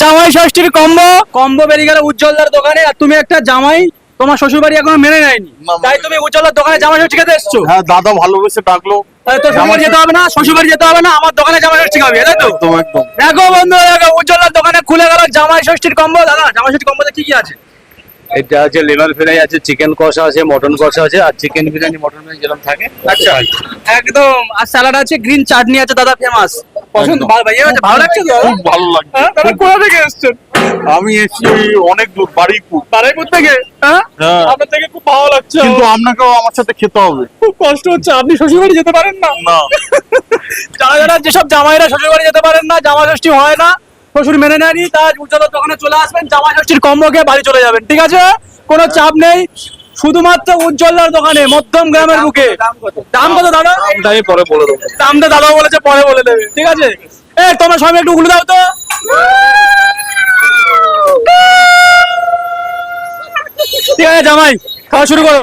জামাই ষষ্ঠীর কম্বো বেরিয়ে গেল উজ্জ্বলদার দোকানে, আর তুমি একটা জামাই তোমার শ্বশুর বাড়ি এখনো মেনে নেয়নি, তাই তুমি উজ্জ্বলদার দোকানে জামাই ষষ্ঠী খেতে এসছো। হ্যাঁ দাদা ভালোবেসে ডাকলো। তাহলে তো শ্বশুর বাড়ি যেতে হবে না, শ্বশুর বাড়ি যেতে হবে না, আমার দোকানে জামাই ষষ্ঠী খাবি, তাই তো? একদম একদম। দেখো বন্ধু, দেখো উজ্জ্বলদার দোকানে খুলে গেল জামাই ষষ্ঠীর কম্বো। দাদা, জামাই ষষ্ঠীর কম্বোতে কি কি আছে? এটা আছে লিভার ফ্রাই আছে, চিকেন কষা আছে, মটন কষা আছে, আর চিকেন বিরিয়ানি মটন বিরিয়ানি যেরকম থাকে। আচ্ছা, একদম। আর স্যালাড আছে, গ্রিন চাটনি আছে, দাদা ফেমাস। পছন্দ ভালো ভাই, ভালো লাগছে তো? খুব ভালো লাগছে। হ্যাঁ, দাদা কোথা থেকে এসেছেন? আমি এসেছি অনেক দূর, বারুইপুর। বারুইপুর থেকে? হ্যাঁ, হ্যাঁ। আপনার থেকে খুব ভালো লাগছে। কিন্তু আপনাকেও আমার সাথে খেতে হবে। খুব কষ্ট হচ্ছে, আপনি শ্বশুর বাড়ি যেতে পারেন না? না। যারা যারা যেসব জামাইরা শ্বশুর বাড়ি যেতে পারেন না, জামা ষষ্ঠী হয় না, শ্বশুর মেনে নেয়নি, তার উজ্জ্বলের দোকানে চলে আসবেন, জামা ষষ্ঠীর কম্বো খেয়ে বাড়ি চলে যাবেন, ঠিক আছে? কোনো চাপ নেই, শুধুমাত্র উজ্জ্বলদার দোকানে, মধ্যম গ্রামের বুকে। দাম কত দাদা? দামটা আমি পরে বলে দেবো। দামটা দাদা বলেছে পরে বলে দেবে, ঠিক আছে? এ তোমার সবাই একটু উগলে দাও তো। ঠিক আছে জামাই, খাওয়া শুরু করো।